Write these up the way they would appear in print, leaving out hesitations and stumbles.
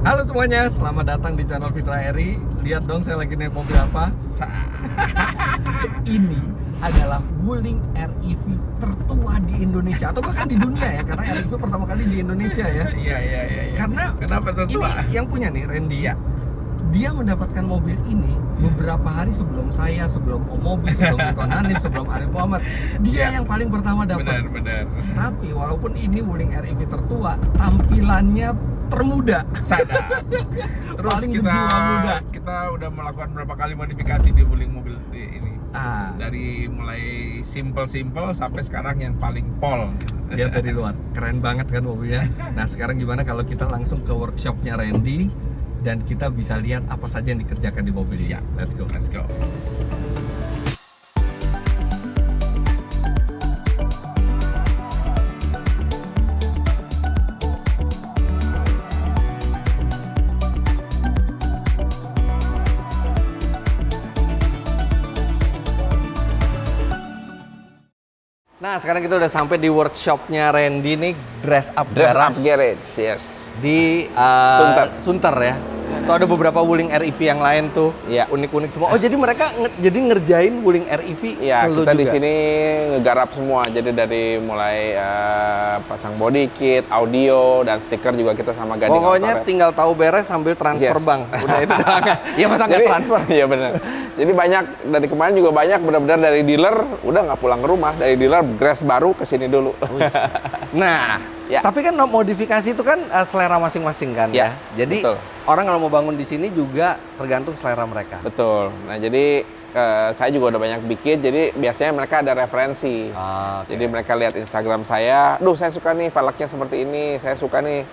Halo semuanya, selamat datang di channel Fitra Eri. Lihat dong saya lagi naik mobil apa. Ini adalah Wuling REV tertua di Indonesia atau bahkan di dunia ya, karena REV pertama kali di Indonesia ya. Iya. Karena kenapa tertua? ini yang punya nih Randy ya. Dia mendapatkan mobil ini beberapa hari sebelum saya, sebelum Om Mobi, sebelum Ridwan Hanif, sebelum Arif Muhammad. Dia yang paling pertama dapat. Benar. Tapi walaupun ini Wuling REV tertua, tampilannya termuda. Sadar. Terus Paling berjiwa muda. kita udah melakukan berapa kali modifikasi di Wuling mobil ini. Ah, Dari mulai simple sampai sekarang yang paling pol. lihat dari luar, keren banget kan mobilnya. Nah sekarang gimana kalau kita langsung ke workshopnya Randy dan kita bisa lihat apa saja yang dikerjakan di mobil ini. Siap. Let's go. Let's go. Nah sekarang kita udah sampai di workshopnya Randy nih, Dress Up Dress up Garage garage, yes. di Sunter ya. Tuh ada beberapa Wuling REV yang lain tuh, Iya. unik-unik semua. Oh jadi mereka jadi ngerjain Wuling REV. Ya, ke lu kita di juga? sini ngegarap semua. Jadi dari mulai pasang body kit, audio, dan stiker juga kita sama Gading Pokoknya Autoret. tinggal tahu beres sambil transfer Yes. bank. Udah itu doang. Ya masa nggak Jadi- transfer? Iya benar. Jadi banyak dari kemarin juga banyak benar-benar dari dealer udah nggak pulang ke rumah, dari dealer grass baru ke sini dulu. Nah, Ya. tapi kan modifikasi itu kan selera masing-masing kan ya. Ya, Jadi betul. orang kalau mau bangun di sini juga tergantung selera mereka. Betul. Nah jadi saya juga udah banyak bikin. Jadi biasanya mereka ada referensi. Ah, oke. Jadi mereka lihat Instagram saya, duh saya suka nih velgnya seperti ini, saya suka nih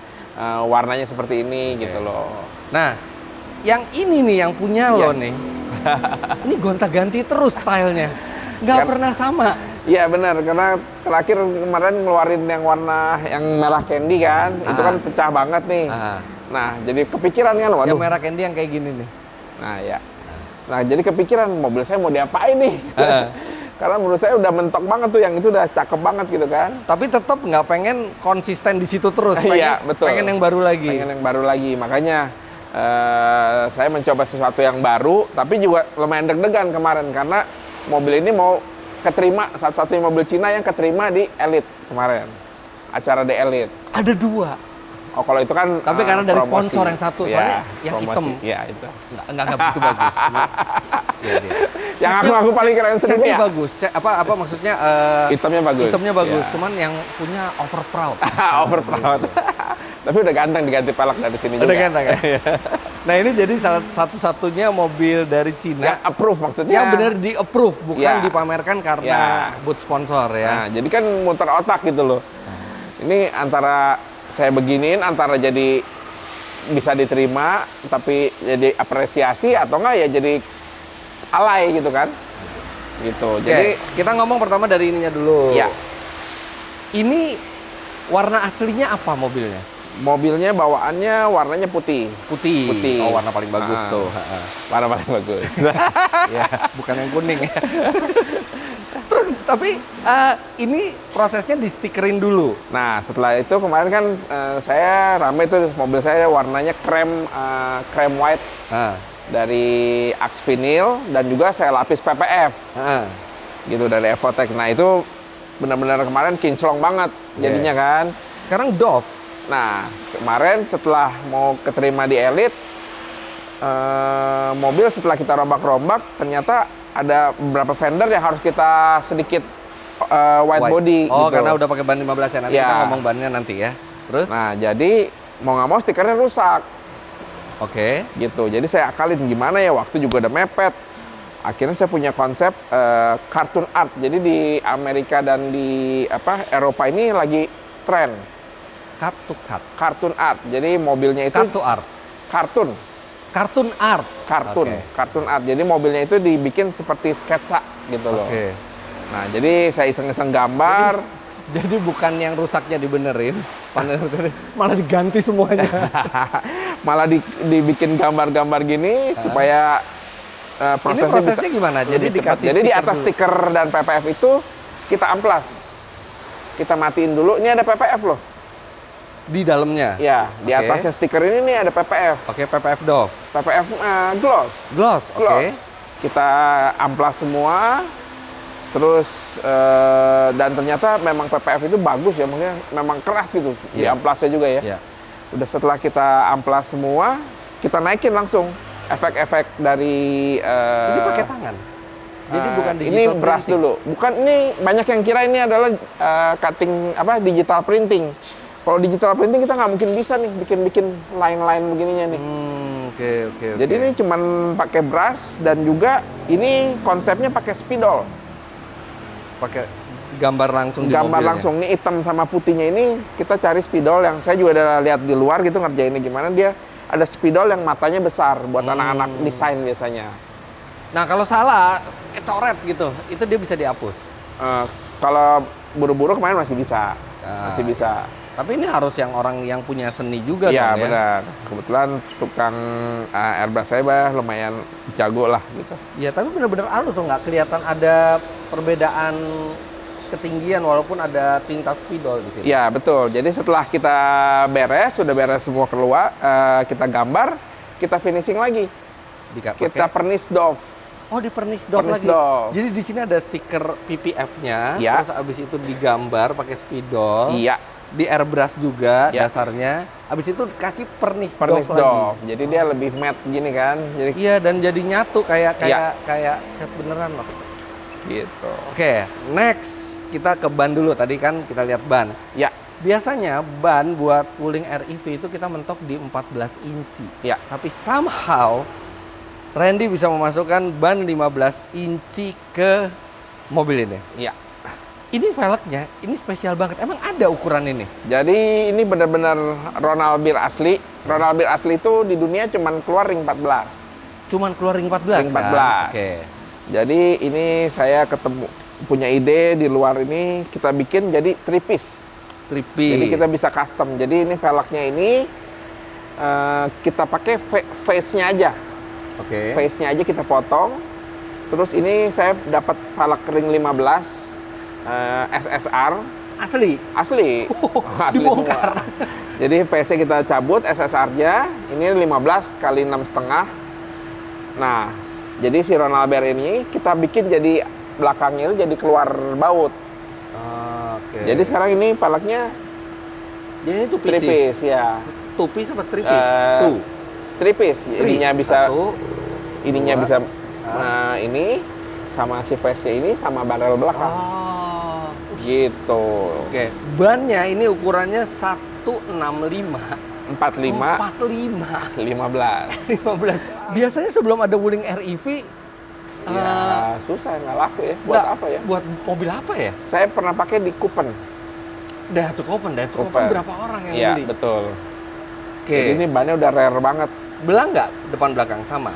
warnanya seperti ini Oke. gitu loh. Nah, yang ini nih yang punya lo Yes. nih. Ini gonta-ganti terus stylenya. Nggak Kan- pernah sama. Iya benar, karena terakhir kemarin ngeluarin yang warna yang merah candy kan, itu Ah. kan pecah banget nih. Ah, Nah, jadi kepikiran kan, waduh. yang merah candy yang kayak gini nih. Nah, ya. Nah, jadi kepikiran mobil saya mau diapain nih? Ah. Karena menurut saya udah mentok banget tuh, yang itu udah cakep banget gitu kan. Tapi tetap nggak pengen konsisten di situ terus. Pengen, Iya, betul. pengen yang baru lagi. Pengen yang baru lagi, makanya saya mencoba sesuatu yang baru, tapi juga lumayan deg-degan kemarin karena mobil ini mau keterima satu-satunya mobil Cina yang keterima di Elite kemarin, acara The Elite. Ada dua. Oh kalau itu kan Tapi karena dari promosi. sponsor yang satu, Iya, soalnya yang promosi. hitam. Iya itu. Nggak begitu bagus. Iya, iya. Yang aku paling keren sendiri Catnya ya. bagus. Apa maksudnya? Hitamnya bagus. Hitamnya bagus. Iya. Cuman yang punya over proud. Over proud. Tapi udah ganteng diganti pelek dari sini juga. Udah ganteng ya? Nah ini jadi salah satu-satunya mobil dari Cina Yang approve maksudnya. yang benar di approve, bukan Ya. dipamerkan karena Ya. boot sponsor Nah, ya. jadi kan muter otak gitu loh. Ini antara saya beginiin, antara jadi bisa diterima, tapi jadi apresiasi atau enggak ya jadi alay gitu kan. Gitu. Oke, Jadi kita ngomong pertama dari ininya dulu. ya, Ini warna aslinya apa mobilnya? mobilnya bawaannya warnanya putih. Putih. Putih. Oh warna paling bagus Ah. tuh. Warna paling bagus. Ya, bukan yang kuning ya. Terus tapi ini prosesnya di stikerin dulu. Nah, setelah itu kemarin kan saya rame tuh mobil saya warnanya krem white Nah, dari Ax Vinyl dan juga saya lapis PPF nah. gitu dari Evotech. Nah, itu benar-benar kemarin kinclong banget jadinya kan. Sekarang Dove. Nah, kemarin setelah mau keterima di Elite mobil setelah kita rombak-rombak ternyata ada beberapa vendor yang harus kita sedikit white body Oh, gitu. karena udah pakai ban 15 ya. Nanti Ya. kita ngomong bannya nanti ya. Terus? Nah, jadi mau nggak mau stikernya rusak Oke. gitu. Jadi saya akalin gimana ya, waktu juga udah mepet. Akhirnya saya punya konsep cartoon art. Jadi di Amerika dan di Eropa ini lagi tren Cut to cut. cartoon art. Jadi mobilnya itu Cut to art. kartun, Cartoon art. kartun, Oke. cartoon art. Jadi mobilnya itu dibikin seperti sketsa gitu loh. Oke. Nah, jadi saya iseng-iseng gambar. Jadi bukan yang rusaknya dibenerin, malah diganti semuanya. Malah dibikin gambar-gambar gini supaya Ini prosesnya gimana? Jadi lebih cepat. dikasih Jadi di stiker atas dulu. stiker dan PPF itu kita amplas. Kita matiin dulu. Ini ada PPF loh. Di dalamnya. Ya, di Oke. atasnya stiker ini nih ada PPF. Oke, PPF Dove. PPF gloss. Gloss. Oke. Gloss. Kita amplas semua. Terus dan ternyata memang PPF itu bagus ya, maksudnya memang keras gitu di Iya. amplasnya juga ya. Iya. Udah setelah kita amplas semua, kita naikin langsung efek-efek dari Ini pakai tangan. Jadi bukan digital ini brush printing. dulu. Bukan, ini banyak yang kira ini adalah cutting digital printing. Kalau digital printing kita nggak mungkin bisa nih bikin line-line begininya nih. Oke. Jadi ini cuman pakai brush dan juga ini konsepnya pakai spidol. pakai gambar langsung di Gambar mobilnya. langsung nih hitam sama putihnya ini kita cari spidol yang saya juga udah lihat di luar gitu ngerjainnya gimana, dia ada spidol yang matanya besar buat anak-anak desain biasanya. Nah, kalau salah kecoret gitu, itu dia bisa dihapus. Kalau buru-buru kemarin masih bisa. Ah, Masih bisa. Tapi ini harus yang orang yang punya seni juga Iya, dong ya. benar. Kebetulan tukang airbrush saya lumayan jago lah gitu. Iya, tapi benar-benar halus loh, nggak kelihatan ada perbedaan ketinggian walaupun ada tinta spidol di sini. Iya, betul. Jadi setelah kita sudah beres semua keluar, kita gambar, kita finishing lagi. Kita pernis Dove. Oh, di pernis Dove Pernis lagi. Dove. Jadi di sini ada stiker PPF-nya, Iya. terus abis itu digambar pakai spidol. Iya, Di airbrush juga Iya. dasarnya. Abis itu kasih pernis pernis Dove lagi. Dove. Jadi dia lebih matte gini kan. Jadi Iya, dan jadi nyatu kayak Iya. cat beneran loh. gitu. Oke, next kita ke ban dulu. Tadi kan kita lihat ban. Ya, Biasanya ban buat Wuling REV itu kita mentok di 14 inci. ya. Tapi somehow Randy bisa memasukkan ban 15 inci ke mobil ini. Iya. Ini velgnya, ini spesial banget. Emang ada ukuran ini? Jadi ini benar-benar Ronald Beer asli. Ronald Beer asli itu di dunia cuman keluar ring 14. Cuman keluar ring 14 Ring kan? 14. Oke. Jadi ini saya punya ide di luar ini kita bikin jadi three-piece. Tripis. Jadi kita bisa custom. Jadi ini velgnya ini kita pakai face-nya aja. Oke. Face-nya aja kita potong. Terus ini saya dapat velg ring 15 SSR Asli? asli. Asli dibongkar. semua. Jadi face-nya kita cabut, SSR-nya ini 15 kali 6,5. Nah, jadi si Ronald Beer ini kita bikin jadi belakangnya itu jadi keluar baut. Oke. Jadi sekarang ini velgnya Jadi ini tuh three-piece ya. Tupis apa tripis? Eh, Three-piece. Ininya bisa Satu. ininya dua. bisa ini sama si face-nya ini sama barel belakang. Oh. Gitu. Oke. Bannya ini ukurannya 165. 45 45. 15. 15. Biasanya sebelum ada Wuling REV Ya, susah nggak laku ya. Buat apa ya? Buat mobil apa ya? Saya pernah pakai di Kupen. Daihatsu Copen Copen. berapa orang yang Iya, beli? betul. Oke. Jadi ini bannya udah rare banget. Belang nggak depan belakang sama?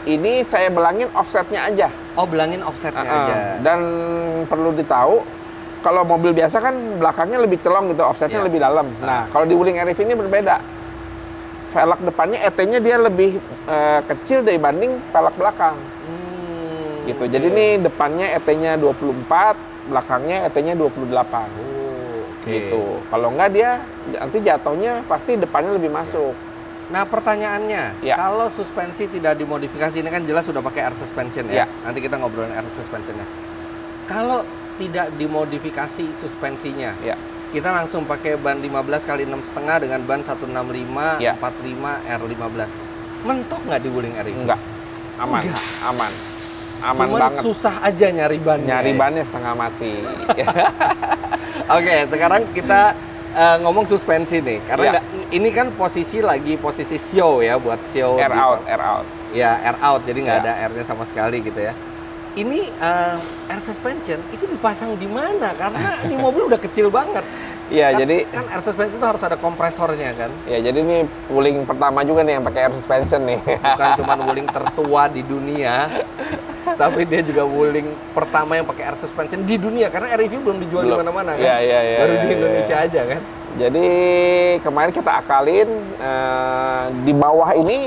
Ini saya belangin offsetnya aja. Oh, belangin offsetnya aja. Dan perlu ditahu, kalau mobil biasa kan belakangnya lebih celong gitu, offsetnya Iya. lebih dalam. Nah, kalau di Wuling REV ini berbeda. Velg depannya ET-nya dia lebih kecil dibanding velg belakang. Gitu. Jadi ini depannya ET-nya 24, belakangnya ET-nya 28. Gitu. Kalau enggak dia nanti jatuhnya pasti depannya lebih masuk. Nah, pertanyaannya, Ya. kalau suspensi tidak dimodifikasi, ini kan jelas sudah pakai air suspension ya. Ya. Nanti kita ngobrolin air suspensionnya. Kalau tidak dimodifikasi suspensinya, Ya. kita langsung pakai ban 15 kali 6,5 dengan ban 165 Ya. 45 R15. Mentok nggak di Wuling REV? Enggak. Aman. Enggak. Aman. Aman Cuman banget. susah aja nyari bannya. Nyari bannya setengah mati. Oke, sekarang kita ngomong suspensi nih, karena Ya. ini kan posisi show ya, buat show. Air di- out, air out. Ya, air out, jadi nggak Ya. ada airnya sama sekali gitu ya. Ini air suspension itu dipasang di mana? Karena ini mobil udah kecil banget. Iya, Kan- jadi kan air suspension itu harus ada kompresornya kan, ya jadi ini Wuling pertama juga nih yang pakai air suspension nih. bukan cuma Wuling tertua di dunia, tapi dia juga Wuling pertama yang pakai air suspension di dunia karena REV belum dijual di Belum. mana-mana kan, Iya, iya, iya, baru iya, di iya. Indonesia aja kan. Jadi kemarin kita akalin di bawah ini,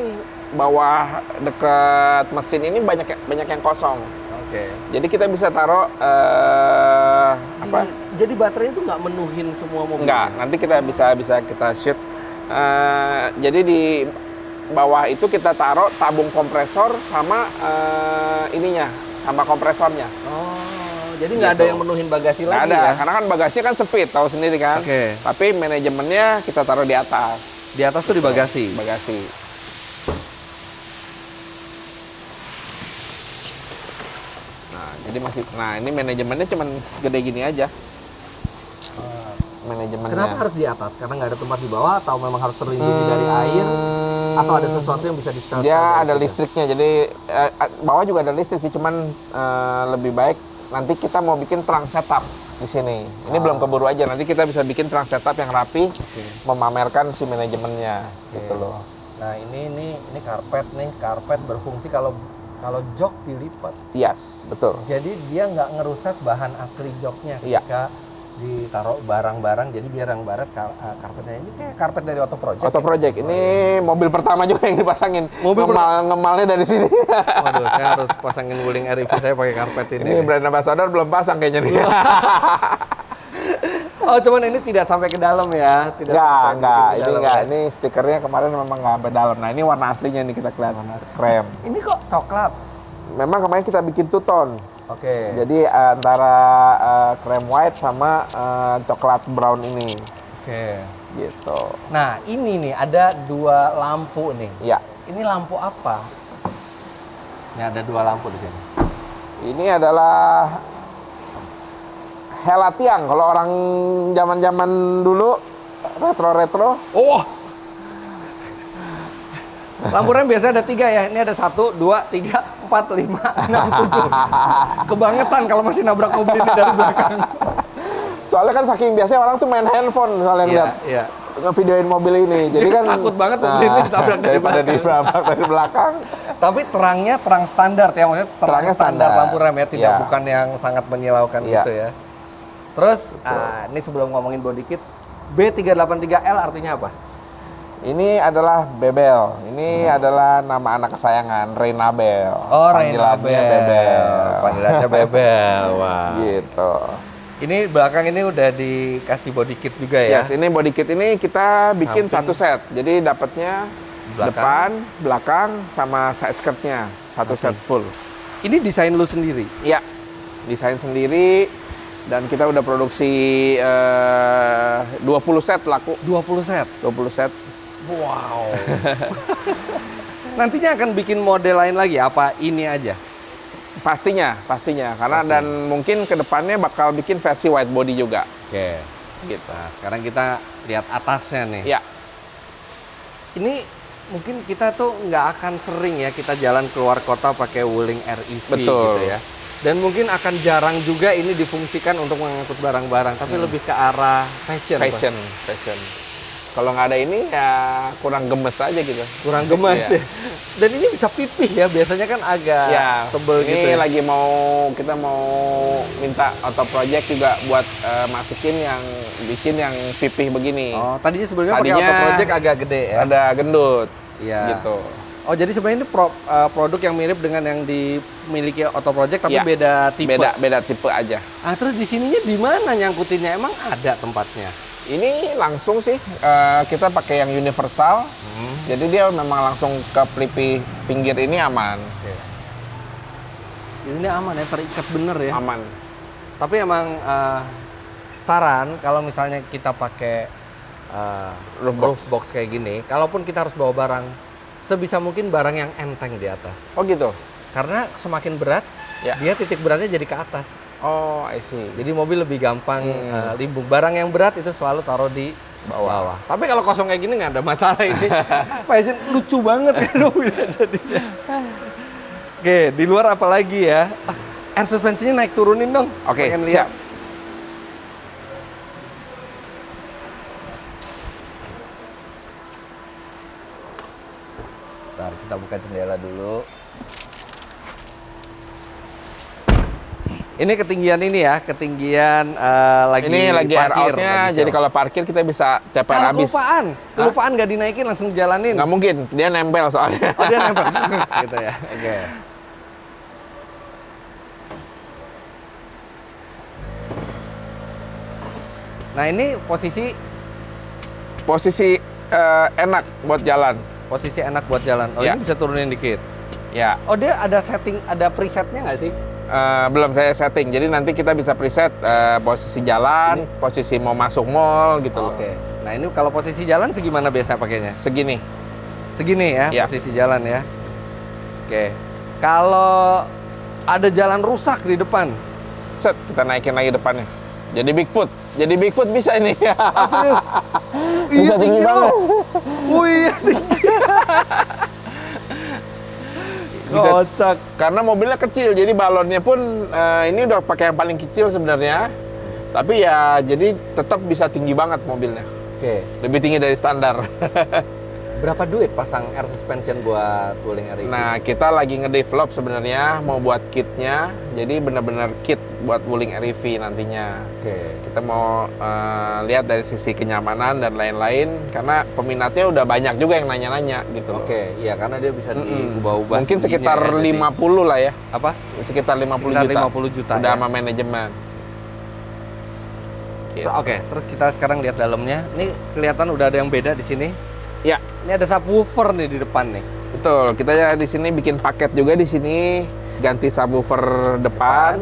bawah dekat mesin ini banyak yang kosong. Oke. Jadi kita bisa taruh apa? Jadi baterainya itu nggak menuhin semua mobil? Enggak, nanti kita bisa kita shoot. Jadi di bawah itu kita taruh tabung kompresor sama ininya, sama kompresornya. Oh, jadi nggak ada Gitu. yang menuhin bagasi Nggak lagi ada, ya? karena kan bagasinya kan sempit, tahu sendiri kan. Oke. Tapi manajemennya kita taruh di atas. Di atas tuh di bagasi? Bagasi. Nah, jadi ini manajemennya cuman segede gini aja. Manajemennya. Kenapa harus di atas? Karena nggak ada tempat di bawah atau memang harus terlindungi dari air? Atau ada sesuatu yang bisa di-setel? Dia ada listriknya, jadi bawah juga ada listrik sih, cuman lebih baik nanti kita mau bikin trunk setup di sini. Ini belum keburu aja, nanti kita bisa bikin trunk setup yang rapi, memamerkan si manajemennya, gitu loh. Nah ini karpet nih, karpet berfungsi kalau jok dilipat. Yes, betul. Jadi dia nggak ngerusak bahan asli joknya Iya. ketika ditaruh barang-barang. Jadi biar yang barat karpetnya ini kayak karpet dari Auto Project. Auto Project, ini mobil pertama juga yang dipasangin. Mobil Ngemalnya dari sini. Waduh, saya harus pasangin Wuling REV saya pakai karpet ini. Ini brand ambassador belum pasang kayaknya nih. Oh, cuman ini tidak sampai ke dalam ya? Tidak sampai Enggak. ke Ini dalam enggak. ya? Ini stikernya kemarin memang nggak sampai dalam. Nah, ini warna aslinya nih kita kelihatan. Krem. Ini kok coklat? Memang kemarin kita bikin two tone. Oke. Jadi antara krem white sama coklat brown ini. Oke. Gitu. Nah, ini nih ada dua lampu nih. Ya. Ini lampu apa? Ini ada dua lampu di sini. Ini adalah helatiang. Kalau orang zaman-zaman dulu retro-retro. Oh. Lampu rem biasanya ada 3 ya. Ini ada 1, 2, 3, 4, 5, 6, 7. Kebangetan kalau masih nabrak mobil ini dari belakang. Soalnya kan saking biasanya orang tuh main handphone misalnya lihat Iya. ngevideoin mobil ini. Jadi kan Takut banget mobil ini ditabrak dari daripada belakang. ditabrak dari belakang. Tapi terangnya terang standar ya, maksudnya Terangnya standar standar. lampu rem ya, tidak Iya. bukan yang sangat menyilaukan Iya. gitu ya. Terus, ini sebelum ngomongin body kit, B383L artinya apa? Ini adalah Bebel. Ini adalah nama anak kesayangan, Reynabel. Oh, Panggilannya Reynabel. Bebel. Panggilannya Bebel. Wah. Gitu. Ini belakang ini udah dikasih body kit juga ya? Yes, ini body kit ini kita bikin Samping. satu set. Jadi dapatnya Belakang. depan, belakang, sama side skirtnya. Satu set full. Ini desain lu sendiri? Iya, desain sendiri. Dan kita udah produksi 20 set laku. 20 set? 20 set. Wow. Nantinya akan bikin model lain lagi? Apa ini aja? Pastinya. Karena Pasti. dan mungkin kedepannya bakal bikin versi white body juga. Oke. Gitu. Nah, sekarang kita lihat atasnya nih. Ya, Ini mungkin kita tuh nggak akan sering ya kita jalan keluar kota pakai Wuling REV Betul. gitu ya. Dan mungkin akan jarang juga ini difungsikan untuk mengangkut barang-barang, tapi lebih ke arah fashion. Pak. fashion. Kalau nggak ada ini ya kurang gemes aja gitu. Kurang gemas Iya. ya. Dan ini bisa pipih ya, biasanya kan agak Ya, tebel ini gitu ya. lagi kita mau minta Auto Project juga buat masukin yang bikin yang pipih begini. Oh, tadinya sebelumnya pakai Tadinya Auto Project agak gede ya. Ada gendut. Iya. Gitu. Oh, jadi sebenarnya ini produk yang mirip dengan yang dimiliki Auto Project tapi Iya. beda tipe. Beda tipe aja. Ah, terus di sininya di mana nyangkutinnya? Emang ada tempatnya? Ini langsung sih kita pakai yang universal. Jadi dia memang langsung ke pelipi pinggir ini aman. Ini aman ya, terikat bener ya. Aman. Tapi emang saran kalau misalnya kita pakai roof box kayak gini, kalaupun kita harus bawa barang, sebisa mungkin barang yang enteng di atas. Oh gitu. Karena semakin berat, Ya. dia titik beratnya jadi ke atas. Oh, I see. Jadi mobil lebih gampang limbung. Barang yang berat itu selalu taruh di bawah. Tapi kalau kosong kayak gini nggak ada masalah ini. Fashion lucu banget kan mobilnya jadinya. Oke, di luar apa lagi ya? Air suspensinya naik turunin dong. Oke, Pengen lihat. siap. Bentar, kita buka jendela dulu. Ini ketinggian ini ya, ketinggian lagi Ini lagi air parkir, out-nya, lagi jadi show. kalau parkir kita bisa CPR habis. Kelupaan nggak dinaikin langsung jalanin. Nggak mungkin, dia nempel soalnya. Oh, dia nempel. Gitu ya. Oke. Nah ini posisi enak buat jalan. enak buat jalan. Oh Ya. ini bisa turunin dikit. Ya. Oh dia ada setting, ada presetnya nggak sih? Belum saya setting, jadi nanti kita bisa preset posisi jalan, posisi mau masuk mall gitu loh. Oke. Nah ini kalau posisi jalan segimana biasa pakainya? Segini. Segini ya, Ya. posisi jalan ya. Oke. Kalau ada jalan rusak di depan, Set, kita naikin lagi depannya. Jadi Bigfoot. Jadi Bigfoot bisa ini. serius? Bisa tinggi banget. Wih. Bisa. Kocak. Karena mobilnya kecil, jadi balonnya pun ini udah pakai yang paling kecil sebenarnya. Tapi ya jadi tetap bisa tinggi banget mobilnya. Oke. Lebih tinggi dari standar. Berapa duit pasang air suspension buat Wuling REV? Nah, kita lagi ngedevelop sebenarnya mau buat kitnya. Jadi benar-benar kit buat Wuling REV nantinya. Oke. Kita mau lihat dari sisi kenyamanan dan lain-lain karena peminatnya udah banyak juga yang nanya-nanya gitu loh. Oke, iya karena dia bisa diubah-ubah. Mungkin tingginya sekitar ya, jadi- 50 lah ya. Apa? Sekitar 50 Sekitar juta. 50 juta Udah ya. sama manajemen. Gitu. Oke, terus kita sekarang lihat dalamnya. Ini kelihatan udah ada yang beda di sini. Ya, Ini ada subwoofer nih di depan nih. betul. Kita ya di sini bikin paket juga di sini. Ganti subwoofer depan,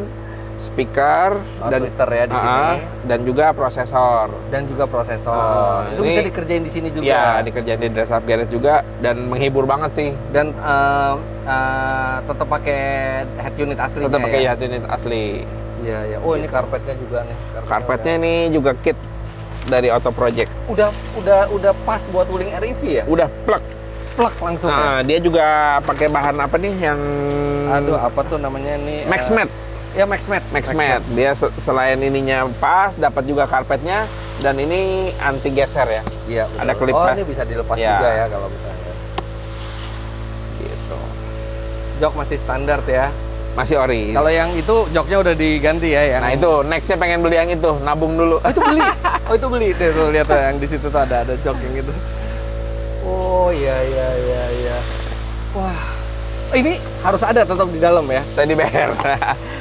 speaker Tweeter ya di sini. dan juga prosesor. Dan juga prosesor. Itu ini- bisa dikerjain di sini juga. Ya, dikerjain di dress up garage juga dan menghibur banget sih. Dan tetap pakai head unit aslinya. Tetap pakai ya. head unit asli. Iya, iya. Oh, ini karpetnya juga nih. Karpetnya ini juga kit dari Auto Project. udah pas buat Wuling REV ya? Udah plug. Plug langsung ya. Nah, dia juga pakai bahan apa nih yang Aduh, apa tuh namanya nih? Max Mat. Ya Max Mat. Max Mat. Dia selain ininya pas, dapat juga karpetnya dan ini anti geser ya. Iya, betul. Ada klip Oh, lah. ini bisa dilepas Ya. juga ya kalau misalnya. Gitu. Jok masih standar ya. Masih ori. Kalau yang itu joknya udah diganti ya yang Nah, itu nextnya pengen beli yang itu, nabung dulu. Oh, itu beli. Oh, itu beli. Deh, tuh lihat tuh, yang di situ tuh ada jok yang gitu. Oh, iya. Wah. Ini harus ada tetap di dalam ya. Tadi bayar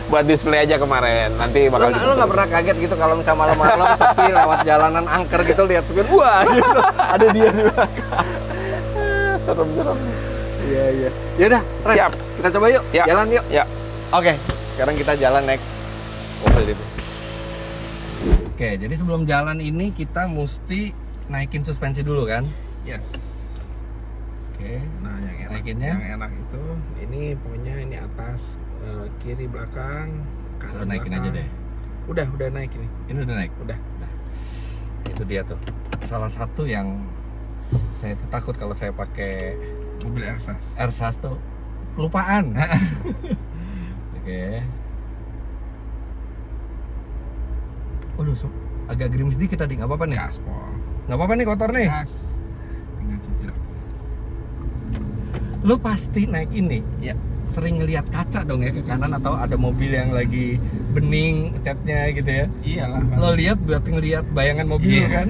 buat display aja kemarin. Nanti Lo bakal nggak pernah kaget gitu kalau misalnya malam-malam sepi lewat jalanan angker gitu lihat supir, wah gitu. Ada dia di belakang. serem-serem. Iya. Yaudah, Ren, Siap. kita coba yuk. Ya. Jalan yuk. Ya. Oke, sekarang kita jalan naik mobil itu. Oke, jadi sebelum jalan ini kita mesti naikin suspensi dulu kan? Yes. Oke. Nah, yang enak, Naikinnya? yang enak itu ini pokoknya ini atas, kiri belakang, kanan Udah naikin belakang. aja deh. Udah naik ini. Ini udah naik. Udah. Nah, itu dia tuh. Salah satu yang saya tuh takut kalau saya pakai Mobil Ersas. Ersas tuh kelupaan. Oke. Waduh, agak gerimis dikit tadi, nggak apa-apa nih. Gaspol. Nggak apa-apa nih kotor nih. Gas. Tinggal cicil. Lu pasti naik ini Ya. sering ngelihat kaca dong ya ke kanan atau ada mobil yang lagi bening catnya gitu ya. Iyalah. Lo lihat buat ngelihat bayangan mobil Iya. kan.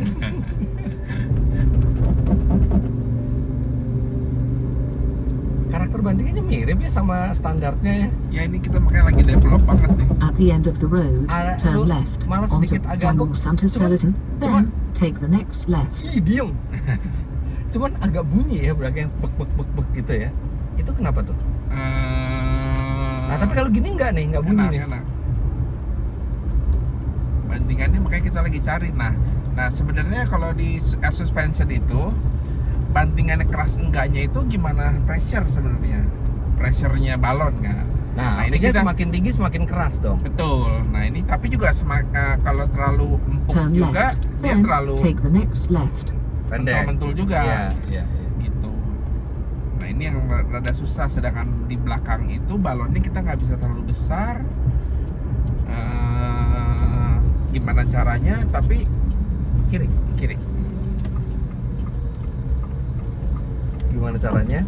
Karakter bantingannya mirip ya sama standarnya ya. Ya ini kita makanya lagi develop banget nih. At the end of the road, Lu turn left malah onto sedikit agak Campbell Santa Seleton, then take the next left. Ih, diem. Cuman agak bunyi ya belakang bek bek bek bek gitu ya. Itu kenapa tuh? Nah, tapi kalau gini enggak nih, enggak bunyi nih. Enak. Bandingannya makanya kita lagi cari. Nah sebenarnya kalau di air suspension itu bantingannya keras enggaknya itu gimana pressure sebenarnya? Pressure-nya balon kan. Nah, ini artinya kita semakin tinggi semakin keras dong. betul. Nah ini tapi juga kalau terlalu empuk Turn juga left, dia then terlalu take the next left. Pendek. mentul juga. Iya. Gitu. Nah ini yang rada susah, sedangkan di belakang itu balonnya kita nggak bisa terlalu besar. Gimana caranya? Tapi Kiri. Gimana caranya?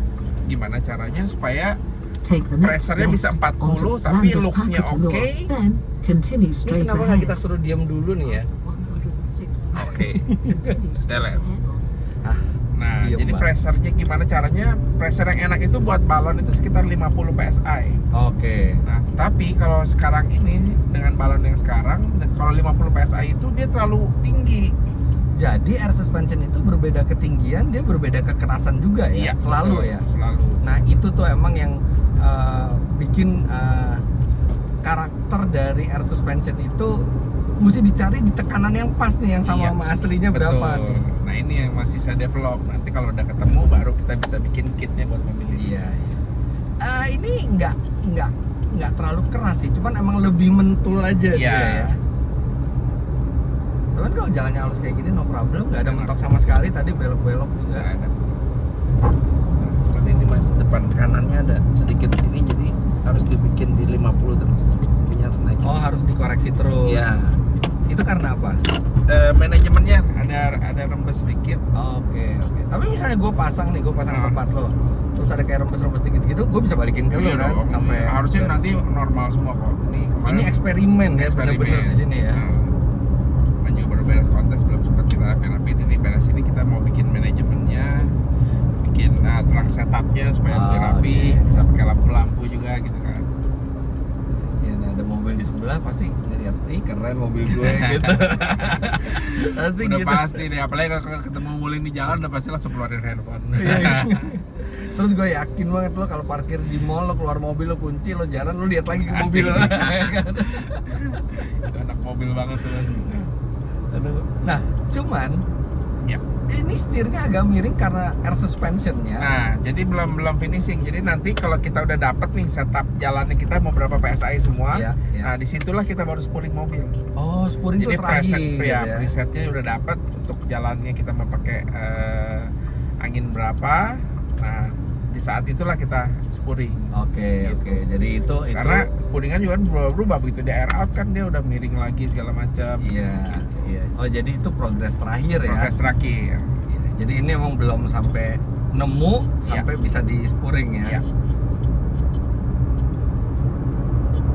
Gimana caranya supaya Take the next pressure-nya bisa left 40, onto tapi Landers look-nya Packet oke. North, then continue Ini straight kenapa nggak kita ahead. suruh diam dulu nih ya? 160. Oke. Continue straight Jalan. ahead. Ah, Nah, Diem jadi banget. pressernya gimana caranya? Pressure yang enak itu buat balon itu sekitar 50 psi. Oke. Nah, tapi kalau sekarang ini dengan balon yang sekarang, kalau 50 psi itu dia terlalu tinggi. Jadi air suspension itu berbeda ketinggian, dia berbeda kekerasan juga ya, selalu betul, ya. Selalu. Nah itu tuh emang yang bikin karakter dari air suspension itu mesti dicari di tekanan yang pas nih, yang sama Iya, sama aslinya berapa betul. nih. Nah, ini yang masih saya develop. Nanti kalau udah ketemu baru kita bisa bikin kitnya buat mobil ini. Iya. Ini nggak terlalu keras sih, cuman emang lebih mentul aja Iya. dia ya. Cuman kalau jalannya halus kayak gini no problem, nggak ada mentok sama sekali. Tadi belok-belok juga. Nggak ada. Nah, seperti ini mas, depan kanannya ada sedikit ini, jadi harus dibikin di 50 terus. Ini harus naik. Oh harus dikoreksi terus. Iya. Itu karena apa? Manajemennya ada rembes sedikit. Oke. Tapi misalnya gue pasang Ah. tempat lo, terus ada kayak rembes-rembes dikit gitu, gue bisa balikin ke lo Iya kan dong, sampai harusnya beres. nanti normal semua kok. Ini eksperimen ya bener-bener di sini ya. Nah, juga baru beres kontes, belum sempat kita rapi-rapiin. Ini beres ini kita mau bikin manajemennya, bikin terang setupnya supaya lebih rapi, Oke. bisa pakai lampu-lampu juga gitu kan. Ya, nah, ada mobil di sebelah pasti ngeliat, ih keren mobil gue gitu. Pasti Udah gitu. pasti deh, apalagi kalau ketemu Wuling di jalan udah pasti langsung keluarin handphone. Iya. Terus gue yakin banget lo kalau parkir di mall, lo keluar mobil, lo kunci, lo jalan, lo lihat lagi ke Pasti. mobil. Itu anak mobil banget tuh Mas. Nah, cuman Ya. ini setirnya agak miring karena air suspensionnya. Nah, jadi belum finishing. Jadi nanti kalau kita udah dapet nih setup jalannya kita mau berapa PSI semua, Iya, iya. nah disitulah kita baru spuring mobil. Oh, spuring itu Jadi terakhir preset presetnya udah dapet untuk jalannya kita mau pakai angin berapa. Nah, di saat itulah kita spuring. Oke, Gitu. oke. Jadi itu Karena spuringan juga kan berubah begitu di air out kan dia udah miring lagi segala macam. iya, iya. Oh, jadi itu progres terakhir ya. Progres terakhir. Iya, jadi ini emang belum sampai nemu sampai bisa di spuring ya. Iya.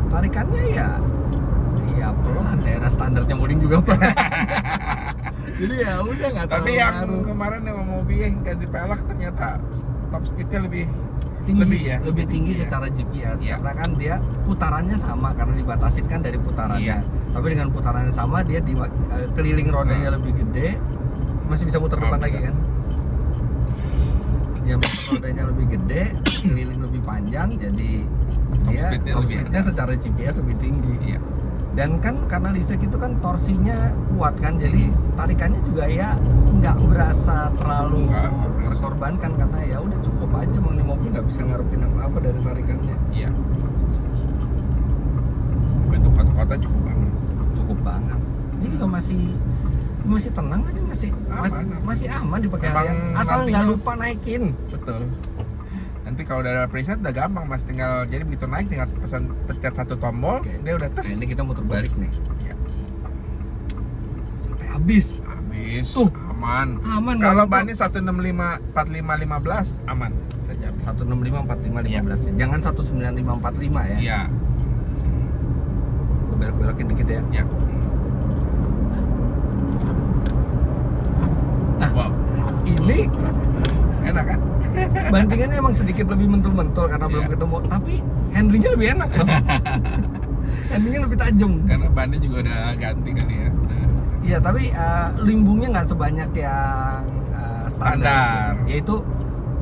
Tarikannya ya pelan ya, standarnya Wuling juga pelan. Jadi ya udah nggak terlalu Tapi yang ngaruh. kemarin yang mobil yang ganti pelek ternyata top speednya lebih tinggi, ya. lebih tinggi ya. secara GPS Iya. karena kan dia putarannya sama karena dibatasin kan dari putarannya. Iya. Tapi dengan putarannya sama dia di keliling rodanya lebih gede, masih bisa muter Oh, depan bisa. lagi kan. Diameter rodanya lebih gede, keliling lebih panjang, jadi Top dia speednya top lebih speednya enak. secara GPS lebih tinggi. Iya. Dan kan karena listrik itu kan torsinya kuat kan, jadi tarikannya juga ya nggak berasa terlalu Nggak berasa. terkorbankan karena ya udah cukup aja, emang di mobil nggak bisa ngarepin apa-apa dari tarikannya. Iya. Bentuk kota-kota cukup banget. Cukup banget. Ini juga masih tenang kan, ini masih aman dipakai Emang harian. Asal nggak nantinya- lupa naikin. Betul. Nanti kalau udah ada preset udah gampang mas, tinggal jadi begitu naik tinggal pencet satu tombol, Oke. dia udah Nah, tes. ini kita muter balik nih. Ya. Sampai habis. Habis. Tuh. Aman. Aman. Kalau nggak lupa. bannya 165 45 15 aman. Saya jamin. 165 45 15 ya. Jangan 195 45 ya. Iya. Gue belok-belokin dikit ya. Ya. Nah. Wow. Ini Enak kan? bantingannya emang sedikit lebih mentul-mentul karena belum Iya. ketemu, tapi handlingnya lebih enak loh. Handlingnya lebih tajam. Karena bannya juga udah ganti kali ya. Udah. Iya, tapi limbungnya nggak sebanyak yang standar. Standar. Ya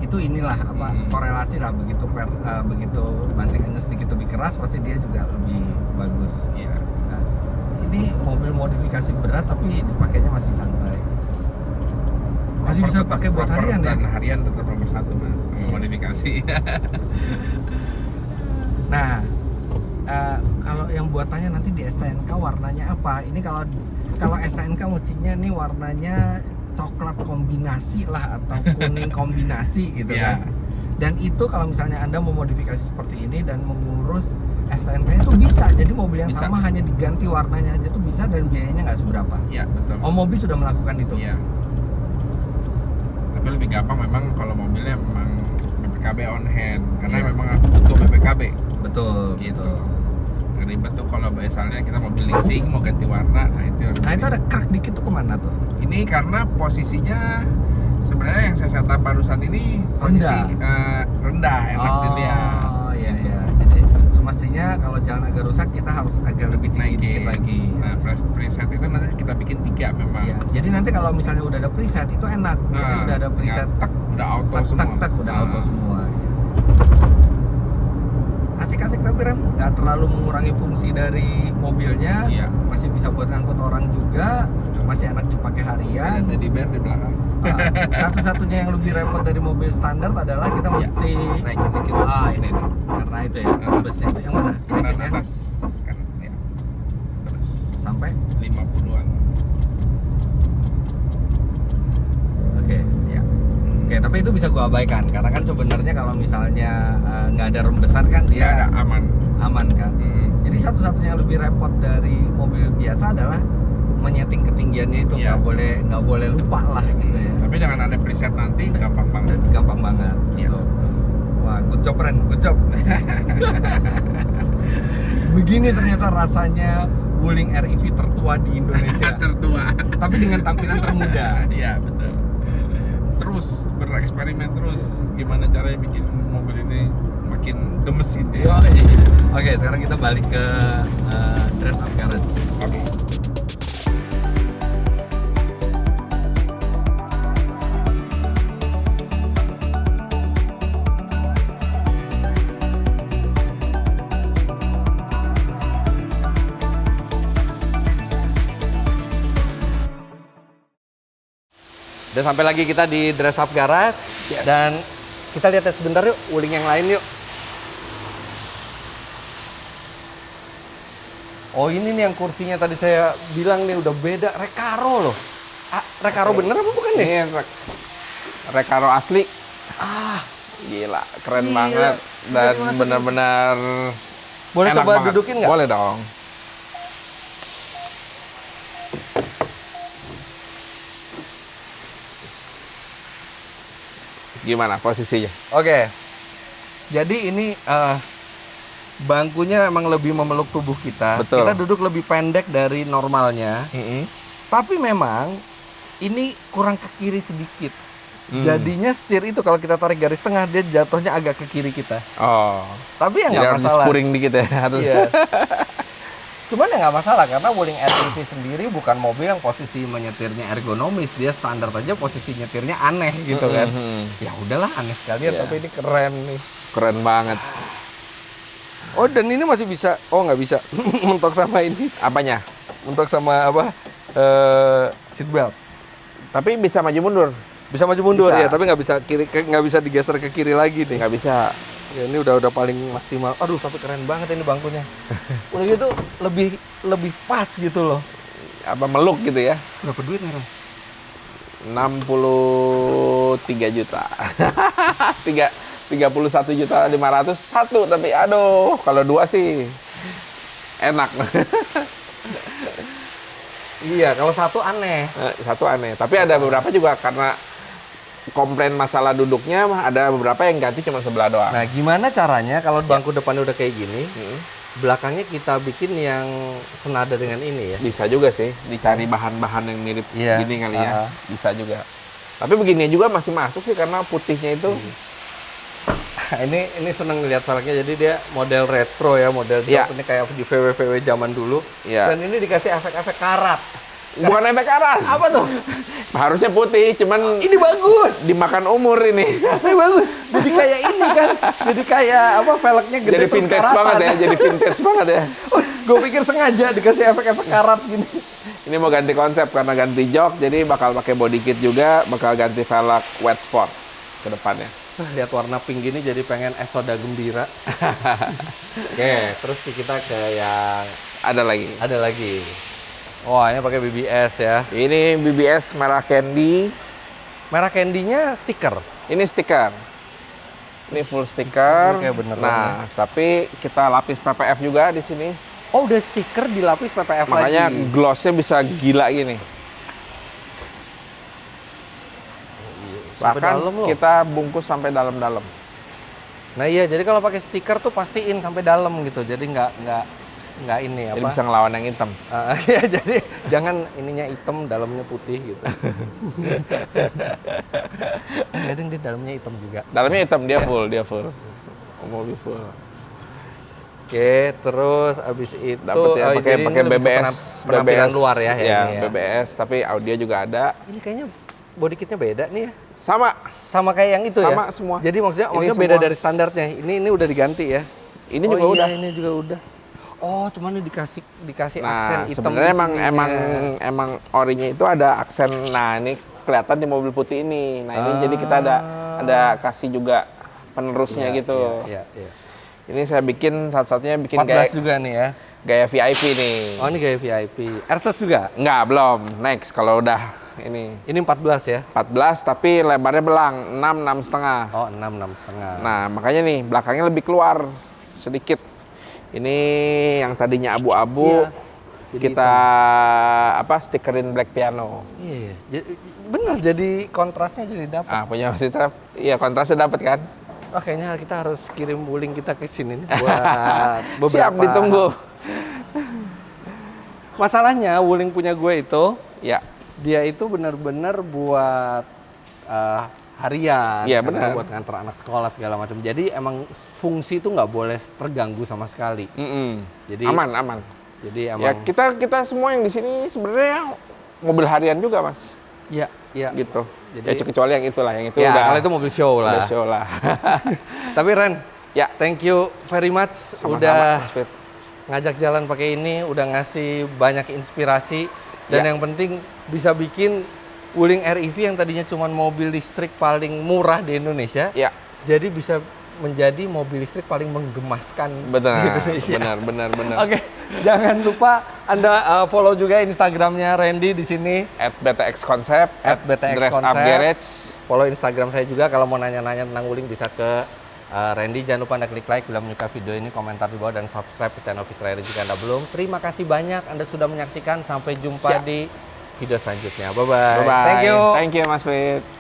itu inilah apa korelasi lah, begitu bantingannya sedikit lebih keras pasti dia juga lebih bagus. Iya. Nah, ini mobil modifikasi berat tapi dipakainya masih santai. Masih bisa Tetap pakai buat proper harian ya. dan harian tetap nomor satu mas. Kalau Iya. modifikasi. Nah, kalau yang buatannya nanti di STNK warnanya apa? Ini kalau STNK mestinya nih warnanya coklat kombinasi lah atau kuning kombinasi gitu Iya. kan. Dan itu kalau misalnya Anda mau modifikasi seperti ini dan mengurus STNK itu bisa. Jadi mobil yang Bisa. sama hanya diganti warnanya aja tuh bisa dan biayanya nggak seberapa. Iya betul. Mobil sudah melakukan itu. Iya. Tapi lebih gampang memang kalau mobilnya memang BPKB on hand karena Iya. memang butuh BPKB Betul, gitu. betul. Ribet tuh kalau misalnya kita mobil leasing mau ganti warna, nah itu harus Nah, itu beli. ada krak dikit tuh kemana tuh? Ini karena posisinya sebenarnya yang saya setup barusan ini posisi rendah, enak dilihat. Oh iya iya. Jadi semestinya kalau jalan agak rusak kita harus agak lebih tinggi dikit lagi. Nah, preset itu nanti kita bikin 3 memang. Iya. Jadi nanti kalau misalnya udah ada preset itu enak. Jadi udah ada preset tek, udah auto tak semua. tak tak udah auto semua. Ya. Asik-asik tapi Ren, nggak terlalu mengurangi fungsi dari mobilnya. Iya. Masih bisa buat ngangkut orang juga. Masih enak dipakai Saya harian. lihat teddy bear di belakang. Satu-satunya yang lebih repot dari mobil standar adalah kita mesti Naikin dikit. ini nih. Karena itu ya, busnya itu yang mana? Kanan Naikin ya? atas kan ya. Terus Sampai 50-an. Oke, ya. Oke, tapi itu bisa gua abaikan karena kan sebenarnya kalau misalnya nggak ada rembesan kan Dia dia ada aman. aman kan. Jadi satu-satunya yang lebih repot dari mobil biasa adalah menyeting ketinggiannya itu Iya. nggak boleh lupa lah gitu ya. Tapi dengan ada preset nanti gampang banget. Gampang banget. Iya. Betul, betul. Wah, good job Ren, good job. Begini ternyata rasanya Wuling REV tertua di Indonesia. Tertua. Tapi dengan tampilan termuda. Iya, betul. Terus bereksperimen terus gimana caranya bikin mobil ini makin gemesin ya. Oke, sekarang kita balik ke dress up garage. Oke. Dan sampai lagi kita di Dress Up Garage. Yes. Dan kita lihat sebentar yuk, Wuling yang lain yuk. Oh ini nih yang kursinya tadi saya bilang nih udah beda, Recaro loh. Recaro bener apa bukan nih? Ini Recaro asli. Ah, Gila, keren Gila. banget dan Jadi benar-benar boleh enak coba banget. dudukin nggak? Boleh dong. Gimana posisinya? Oke. Jadi ini bangkunya emang lebih memeluk tubuh kita. Betul. Kita duduk lebih pendek dari normalnya. Tapi memang ini kurang ke kiri sedikit. Jadinya setir itu kalau kita tarik garis tengah dia jatuhnya agak ke kiri kita. Oh, Tapi ya jadi nggak harus masalah. di-spuring dikit ya. Harus. Iya. Cuman ya nggak masalah karena Wuling REV sendiri bukan mobil yang posisi menyetirnya ergonomis. Dia standar aja posisi nyetirnya aneh gitu kan. Ya udahlah aneh sekalian Iya. tapi ini keren nih. Keren banget. Oh dan ini masih bisa. Oh nggak bisa. Mentok sama ini. Apanya? Mentok sama apa? Seatbelt. Tapi bisa maju mundur. Bisa maju mundur Bisa. ya, tapi nggak bisa kiri, nggak bisa digeser ke kiri lagi nih. Nggak bisa. Ya, ini udah paling maksimal. Aduh, tapi keren banget ini bangkunya. Udah gitu lebih pas gitu loh. Apa meluk gitu ya? Berapa duit nih, Ron? 63 juta. 31 juta 500 satu, tapi aduh kalau dua sih enak. Iya, kalau satu aneh. Satu aneh, tapi ada beberapa juga karena komplain masalah duduknya ada beberapa yang ganti cuma sebelah doang. Nah, gimana caranya kalau bangku depannya udah kayak gini, belakangnya kita bikin yang senada dengan ini ya? Bisa juga sih dicari bahan-bahan yang mirip Iya. gini kali ya. Bisa juga. Tapi begini juga masih masuk sih karena putihnya itu. Ini seneng lihat velgnya, jadi dia model retro ya, model Iya. ini kayak di VW zaman dulu. Iya. Dan ini dikasih efek-efek karat. Bukan efek karat. Apa tuh? Harusnya putih, cuman Ini bagus. dimakan umur ini. Ini bagus. Jadi kayak ini kan. Jadi kayak apa velgnya gede Jadi terus vintage karatan. banget ya, jadi vintage banget ya. Gue pikir sengaja dikasih efek-efek karat gini. Ini mau ganti konsep karena ganti jok, jadi bakal pakai body kit juga, bakal ganti velg wet sport ke depannya. Lihat warna pink gini jadi pengen Esoda Gembira. Oke, terus kita ke yang Ada lagi. ada lagi. Wah, ini pakai BBS ya. Ini BBS merah candy. Merah candy-nya stiker. Ini stiker. Ini full stiker. Kayak beneran Nah, tapi kita lapis PPF juga di sini. Oh, udah stiker dilapis PPF Makanya lagi. glossnya bisa gila gini. Sampai Bahkan dalam loh. kita bungkus sampai dalam-dalam. Nah iya, jadi kalau pakai stiker tuh pastiin sampai dalam gitu. Jadi nggak nggak ini Jadi apa? bisa ngelawan yang hitam. Ya, jadi jangan ininya hitam, dalamnya putih gitu. Kadang di dalamnya hitam juga. Dalamnya hitam, dia full. Mobil full. Oke, terus abis itu Dapat ya pakai jadi pakai ini lebih ke BBS, penampilan luar ya, ya, ini ya. BBS, tapi audio juga ada. Ini kayaknya body kitnya beda nih ya. Sama Kayak yang itu ya. Sama semua. Jadi maksudnya Ini beda semua. dari standarnya. Ini udah diganti ya. ini Oh juga iya, udah. Ini juga udah. Oh, cuman ini dikasih aksen Nah, hitam. sebenarnya di sininya. emang orinya itu ada aksen. Nah, ini kelihatan di mobil putih ini. Nah, ini jadi kita ada kasih juga penerusnya Iya, gitu. Iya. Ini saya bikin satu-satunya bikin 14 juga nih ya. gaya VIP nih. Oh, ini gaya VIP. Airsus juga? Enggak, belum. Next kalau udah ini Ini 14 ya? 14 tapi lebarnya belang 6 setengah. Oh, 6,5. Nah, makanya nih belakangnya lebih keluar sedikit. Ini yang tadinya abu-abu, Iya, jadi kita stikerin black piano. Iya, bener jadi kontrasnya jadi dapat. Ah, punya Mas Citra, iya kontrasnya dapat kan? Oh, kayaknya kita harus kirim wuling kita ke sini nih buat beberapa. Siap ditunggu. Masalahnya wuling punya gue itu, Ya, dia itu benar-benar buat harian, Iya, karena benar. buat nganter anak sekolah segala macam. Jadi emang fungsi itu nggak boleh terganggu sama sekali. Jadi aman. Jadi Ya emang kita semua yang di sini sebenarnya mobil harian juga, Mas. ya. Gitu. Jadi- Ya kecuali yang itu Ya, udah. kalau itu mobil show lah. Udah show lah. Tapi Ren, Ya. thank you very much Sama-sama, udah Mas Fit. ngajak jalan pakai ini, udah ngasih banyak inspirasi dan Ya. yang penting bisa bikin Wuling REV yang tadinya cuma mobil listrik paling murah di Indonesia, Ya. jadi bisa menjadi mobil listrik paling menggemaskan di Indonesia. Benar. Oke, jangan lupa Anda follow juga Instagramnya Randy di sini. @BTX Concept, @BTX Dress Up Concept. Garage. Follow Instagram saya juga kalau mau nanya-nanya tentang Wuling bisa ke Randy. Jangan lupa Anda klik like bila menyukai video ini, komentar di bawah dan subscribe ke channel Fitra Randy jika Anda belum. Terima kasih banyak Anda sudah menyaksikan. Sampai jumpa Siap. di video selanjutnya. Bye-bye. Bye-bye. Thank you. Thank you, Mas Fit.